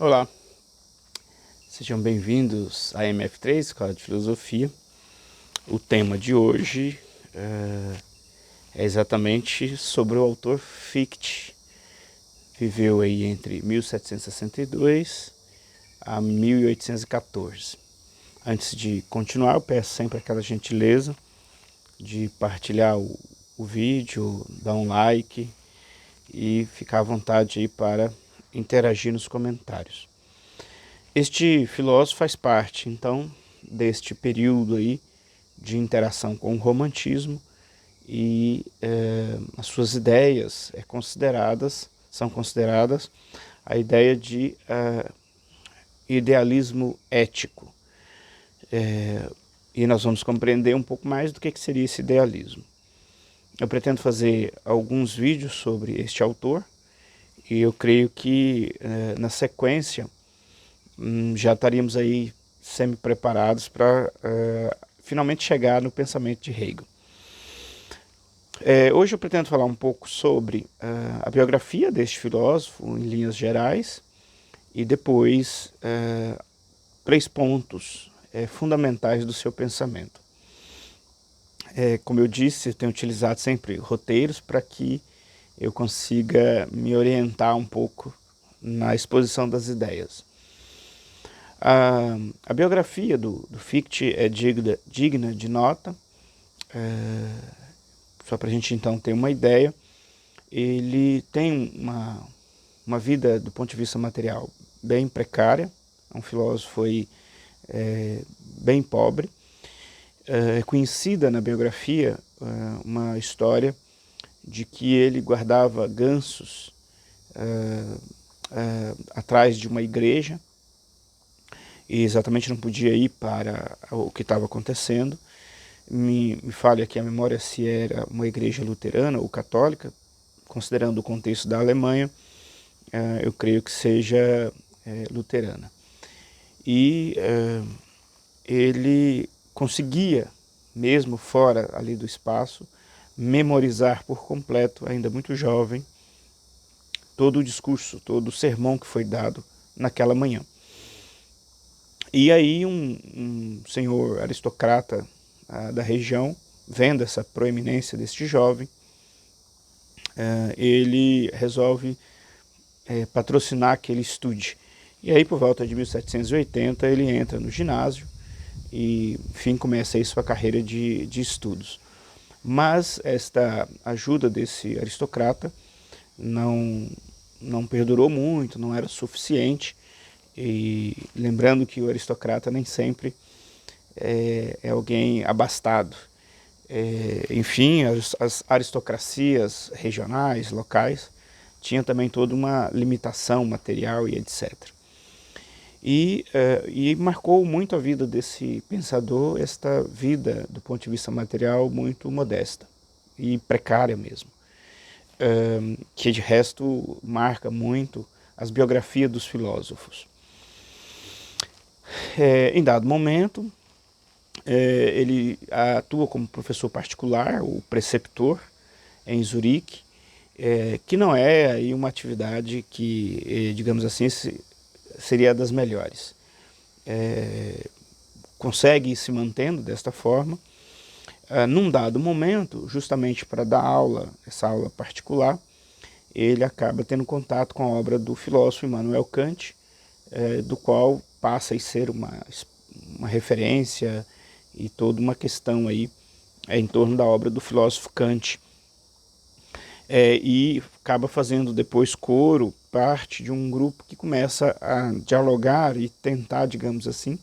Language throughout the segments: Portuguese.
Olá, sejam bem-vindos à MF3, Escola de Filosofia. O tema de hoje é exatamente sobre o autor Fichte. Viveu aí entre 1762 a 1814. Antes de continuar, eu peço sempre aquela gentileza de partilhar o vídeo, dar um like e ficar à vontade aí para interagir nos comentários. Este filósofo faz parte, então, deste período aí de interação com o romantismo e as suas ideias são consideradas a ideia de idealismo ético. E nós vamos compreender um pouco mais do que seria esse idealismo. Eu pretendo fazer alguns vídeos sobre este autor e eu creio que na sequência já estaríamos aí semi-preparados para finalmente chegar no pensamento de Hegel. Hoje eu pretendo falar um pouco sobre a biografia deste filósofo em linhas gerais e depois 3 pontos fundamentais do seu pensamento. Como eu disse, eu tenho utilizado sempre roteiros para que eu consiga me orientar um pouco na exposição das ideias. A biografia do Fichte é digna de nota. Só para a gente então ter uma ideia, ele tem uma vida do ponto de vista material bem precária, é um filósofo aí, bem pobre. É conhecida na biografia uma história de que ele guardava gansos atrás de uma igreja e exatamente não podia ir para o que estava acontecendo. Me falha aqui a memória se era uma igreja luterana ou católica, considerando o contexto da Alemanha, eu creio que seja luterana. E ele conseguia, mesmo fora ali do espaço, memorizar por completo, ainda muito jovem, todo o discurso, todo o sermão que foi dado naquela manhã. E aí um senhor aristocrata da região, vendo essa proeminência deste jovem, ele resolve patrocinar que ele estude. E aí, por volta de 1780, ele entra no ginásio e, enfim, começa aí sua carreira de estudos. Mas esta ajuda desse aristocrata não perdurou muito, não era suficiente. E lembrando que o aristocrata nem sempre é alguém abastado. Enfim, as aristocracias regionais, locais, tinham também toda uma limitação material e etc. E marcou muito a vida desse pensador, esta vida do ponto de vista material muito modesta e precária mesmo, que de resto marca muito as biografias dos filósofos. Em dado momento, ele atua como professor particular, ou preceptor, em Zurique, que não é aí uma atividade que, digamos assim, seria das melhores. Consegue ir se mantendo desta forma. Num dado momento, justamente para dar aula, essa aula particular, ele acaba tendo contato com a obra do filósofo Immanuel Kant, do qual passa a ser uma referência e toda uma questão aí em torno da obra do filósofo Kant. E acaba fazendo depois coro, parte de um grupo que começa a dialogar e tentar, digamos assim,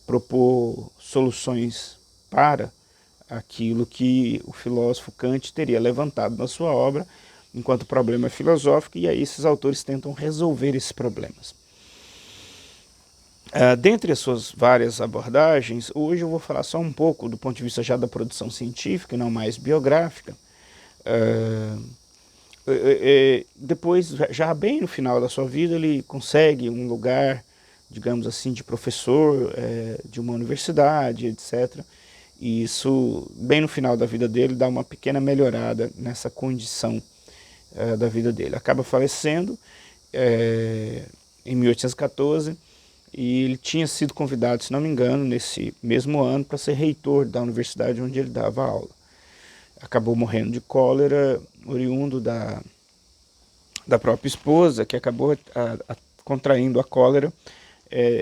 propor soluções para aquilo que o filósofo Kant teria levantado na sua obra enquanto problema filosófico, e aí esses autores tentam resolver esses problemas. Dentre as suas várias abordagens, hoje eu vou falar só um pouco do ponto de vista já da produção científica, não mais biográfica. Depois, já bem no final da sua vida, ele consegue um lugar, digamos assim, de professor de uma universidade, etc. E isso, bem no final da vida dele, dá uma pequena melhorada nessa condição da vida dele. Acaba falecendo em 1814, e ele tinha sido convidado, se não me engano, nesse mesmo ano, para ser reitor da universidade onde ele dava aula. Acabou morrendo de cólera, oriundo da própria esposa, que acabou contraindo a cólera,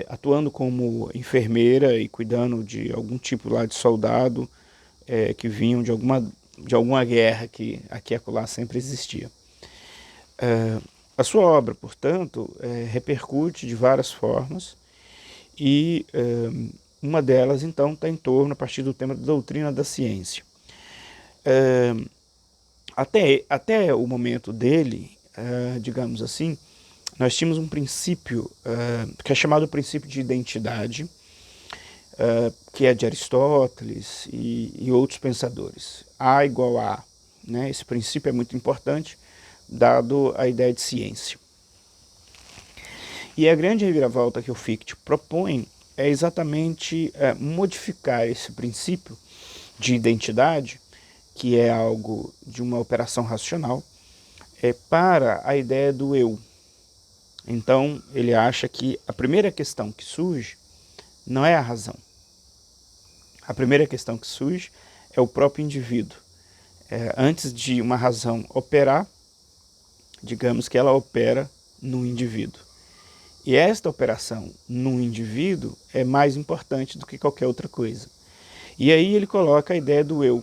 atuando como enfermeira e cuidando de algum tipo lá de soldado que vinham de alguma guerra que aqui e acolá sempre existia. A sua obra, portanto, repercute de várias formas, e uma delas, então, está em torno, a partir do tema da doutrina da ciência. Até o momento dele, digamos assim, nós tínhamos um princípio que é chamado princípio de identidade, que é de Aristóteles e outros pensadores. A igual a A, né? Esse princípio é muito importante, dado a ideia de ciência. E a grande reviravolta que o Fichte propõe é exatamente modificar esse princípio de identidade, que é algo de uma operação racional, para a ideia do eu. Então, ele acha que a primeira questão que surge não é a razão. A primeira questão que surge é o próprio indivíduo. Antes de uma razão operar, digamos que ela opera no indivíduo. E esta operação no indivíduo é mais importante do que qualquer outra coisa. E aí ele coloca a ideia do eu.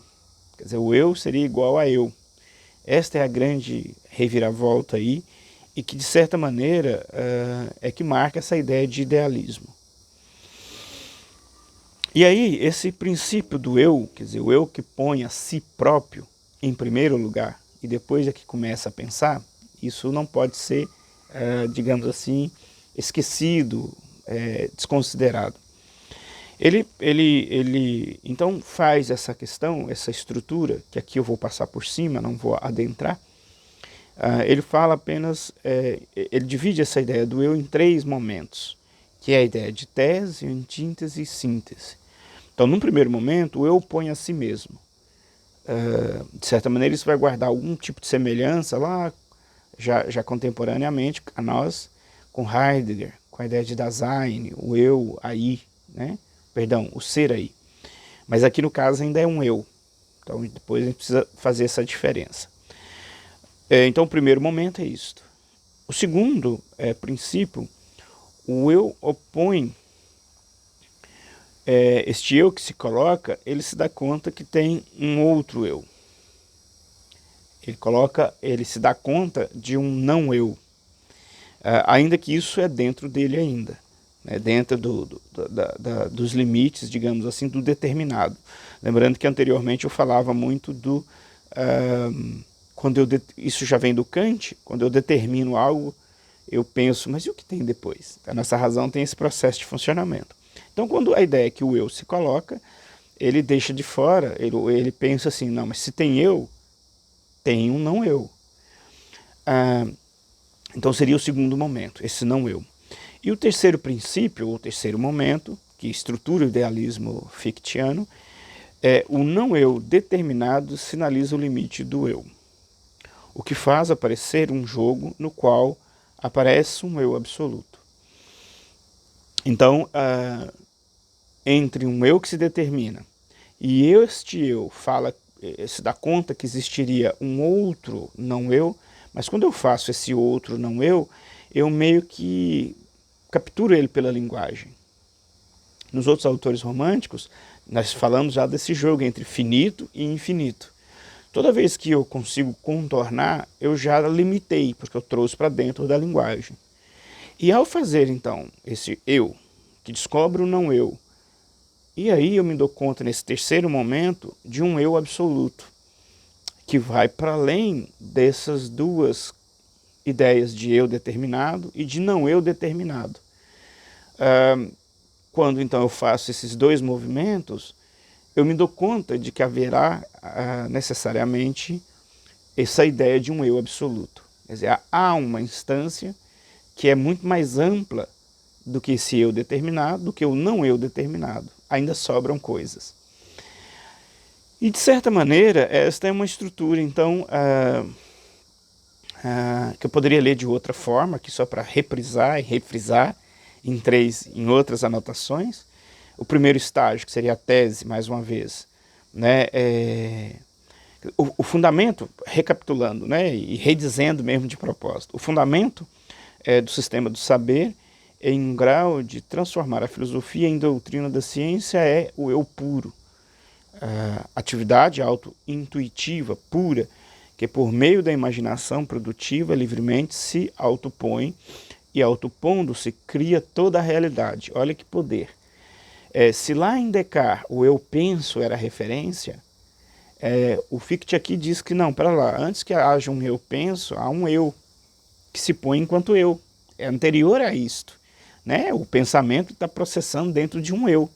Quer dizer, o eu seria igual a eu. Esta é a grande reviravolta aí, e que de certa maneira é que marca essa ideia de idealismo. E aí esse princípio do eu, quer dizer, o eu que põe a si próprio em primeiro lugar e depois é que começa a pensar, isso não pode ser, digamos assim, esquecido, desconsiderado. Ele então faz essa questão, essa estrutura, que aqui eu vou passar por cima, não vou adentrar. Ele fala apenas, ele divide essa ideia do eu em 3 momentos, que é a ideia de tese, antítese e síntese. Então, num primeiro momento, o eu põe a si mesmo. De certa maneira, isso vai guardar algum tipo de semelhança lá, já contemporaneamente a nós, com Heidegger, com a ideia de Dasein, o eu aí, né? Perdão, o ser aí. Mas aqui no caso ainda é um eu. Então depois a gente precisa fazer essa diferença. Então o primeiro momento é isto. O segundo princípio, o eu opõe, este eu que se coloca, ele se dá conta que tem um outro eu. Ele se dá conta de um não eu. Ainda que isso é dentro dele ainda. Dentro dos limites, digamos assim, do determinado. Lembrando que anteriormente eu falava muito do... isso já vem do Kant, quando eu determino algo, eu penso, mas e o que tem depois? A nossa razão tem esse processo de funcionamento. Então, quando a ideia é que o eu se coloca, ele deixa de fora, ele pensa assim, não, mas se tem eu, tem um não eu. Então seria o segundo momento, esse não eu. E o terceiro princípio, ou terceiro momento, que estrutura o idealismo fictiano, o não eu determinado sinaliza o limite do eu. O que faz aparecer um jogo no qual aparece um eu absoluto. Então, entre um eu que se determina e este eu se dá conta que existiria um outro não eu, mas quando eu faço esse outro não eu meio que capturo ele pela linguagem. Nos outros autores românticos, nós falamos já desse jogo entre finito e infinito. Toda vez que eu consigo contornar, eu já limitei, porque eu trouxe para dentro da linguagem. E ao fazer, então, esse eu, que descobre o não eu, e aí eu me dou conta, nesse terceiro momento, de um eu absoluto, que vai para além dessas duas ideias de eu determinado e de não eu determinado. Quando então eu faço esses dois movimentos, eu me dou conta de que haverá necessariamente essa ideia de um eu absoluto. Quer dizer, há uma instância que é muito mais ampla do que esse eu determinado, do que o não eu determinado. Ainda sobram coisas. E de certa maneira, esta é uma estrutura, então, que eu poderia ler de outra forma, aqui só para reprisar e refrisar em outras anotações. O primeiro estágio, que seria a tese, mais uma vez, né, o fundamento, recapitulando, né, e redizendo mesmo de propósito, o fundamento do sistema do saber em um grau de transformar a filosofia em doutrina da ciência é o eu puro. Atividade auto-intuitiva, pura, que por meio da imaginação produtiva livremente se autopõe e autopondo-se cria toda a realidade. Olha que poder. Se lá em Descartes o eu penso era referência, o Fichte aqui diz que não, para lá, antes que haja um eu penso, há um eu que se põe enquanto eu. É anterior a isto. Né? O pensamento está processando dentro de um eu.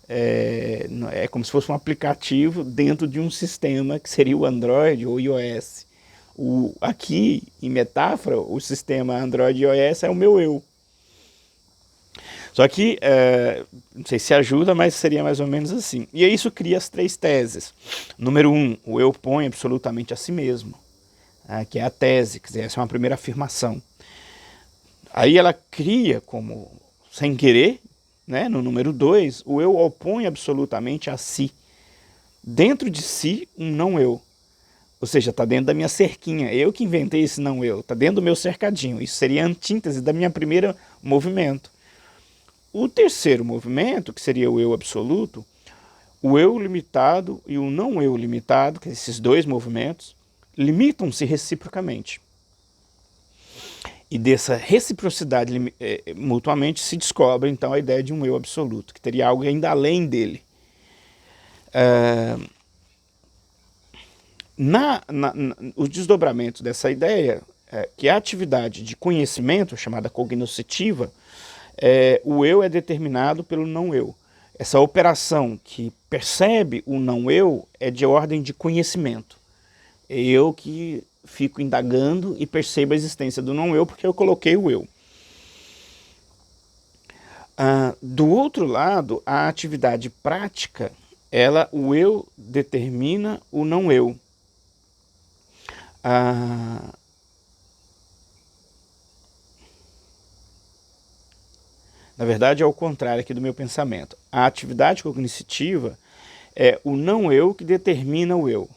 É como se fosse um aplicativo dentro de um sistema que seria o Android ou iOS. Aqui, em metáfora, o sistema Android e iOS é o meu eu. Só que, não sei se ajuda, mas seria mais ou menos assim. E isso cria as 3 teses. Número 1, o eu põe absolutamente a si mesmo, que é a tese, quer dizer, essa é uma primeira afirmação. Aí ela cria como, sem querer, né, no número 2, o eu opõe absolutamente a si. Dentro de si, um não eu. Ou seja, está dentro da minha cerquinha. Eu que inventei esse não eu. Está dentro do meu cercadinho. Isso seria a antítese da minha primeira movimento. O terceiro movimento, que seria o eu absoluto, o eu limitado e o não eu limitado, que esses 2 movimentos, limitam-se reciprocamente. E dessa reciprocidade mutuamente se descobre então a ideia de um eu absoluto, que teria algo ainda além dele. Os desdobramentos dessa ideia, que é a atividade de conhecimento, chamada cognoscitiva, o eu é determinado pelo não eu. Essa operação que percebe o não eu é de ordem de conhecimento. É eu que fico indagando e percebo a existência do não eu porque eu coloquei o eu. Do outro lado, a atividade prática, o eu determina o não eu. Na verdade, é o contrário aqui do meu pensamento. A atividade cognitiva é o não eu que determina o eu.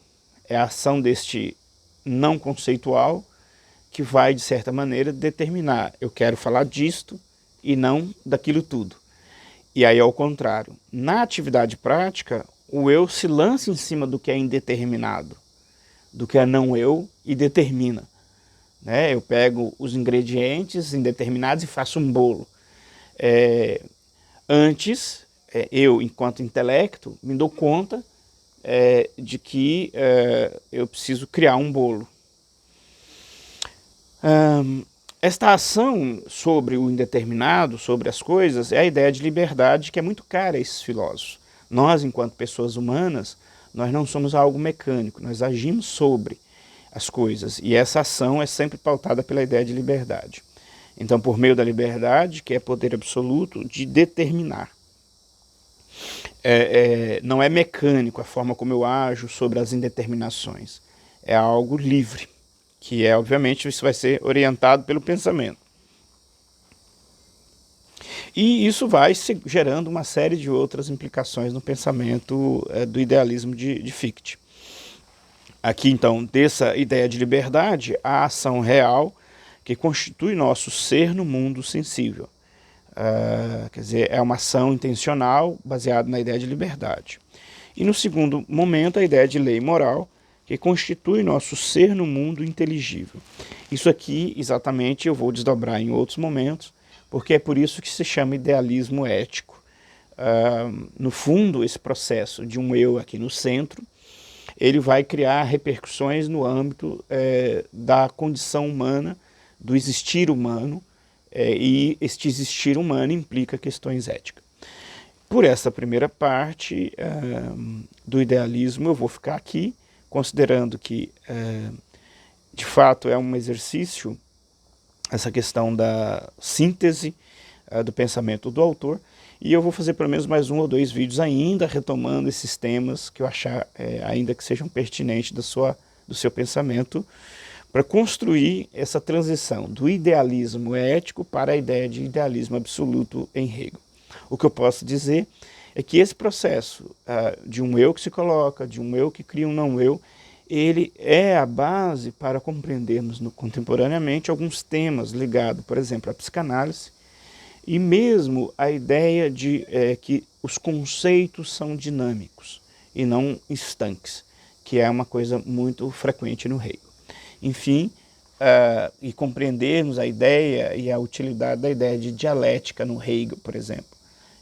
É a ação deste não conceitual que vai, de certa maneira, determinar. Eu quero falar disto e não daquilo tudo. E aí, ao contrário. Na atividade prática, o eu se lança em cima do que é indeterminado, do que é não eu, e determina. Né? Eu pego os ingredientes indeterminados e faço um bolo. Antes, eu, enquanto intelecto, me dou conta de que eu preciso criar um bolo. Esta ação sobre o indeterminado, sobre as coisas, é a ideia de liberdade que é muito cara a esses filósofos. Nós, enquanto pessoas humanas, nós não somos algo mecânico, nós agimos sobre as coisas. E essa ação é sempre pautada pela ideia de liberdade. Então, por meio da liberdade, que é poder absoluto de determinar. Não é mecânico a forma como eu ajo sobre as indeterminações. É algo livre, que obviamente, isso vai ser orientado pelo pensamento. E isso vai gerando uma série de outras implicações no pensamento do idealismo de Fichte. Aqui, então, dessa ideia de liberdade, a ação real que constitui nosso ser no mundo sensível. Quer dizer, é uma ação intencional baseada na ideia de liberdade. E no segundo momento, a ideia de lei moral, que constitui nosso ser no mundo inteligível. Isso aqui, exatamente, eu vou desdobrar em outros momentos, porque é por isso que se chama idealismo ético. No fundo, esse processo de um eu aqui no centro, ele vai criar repercussões no âmbito da condição humana, do existir humano, e este existir humano implica questões éticas. Por essa primeira parte do idealismo, eu vou ficar aqui, considerando que, de fato, é um exercício, essa questão da síntese do pensamento do autor, e eu vou fazer pelo menos mais 1 ou 2 vídeos ainda, retomando esses temas que eu achar ainda que sejam pertinentes do seu pensamento, para construir essa transição do idealismo ético para a ideia de idealismo absoluto em Hegel. O que eu posso dizer é que esse processo de um eu que se coloca, de um eu que cria um não-eu, ele é a base para compreendermos contemporaneamente alguns temas ligados, por exemplo, à psicanálise, e mesmo a ideia de que os conceitos são dinâmicos e não estanques, que é uma coisa muito frequente no Hegel. Enfim, e compreendermos a ideia e a utilidade da ideia de dialética no Hegel, por exemplo.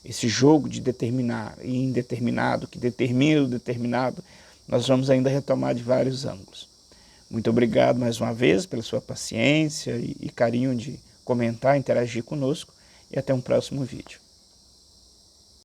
Esse jogo de determinar e indeterminado, que determina o determinado, nós vamos ainda retomar de vários ângulos. Muito obrigado mais uma vez pela sua paciência e carinho de comentar, interagir conosco, e até um próximo vídeo.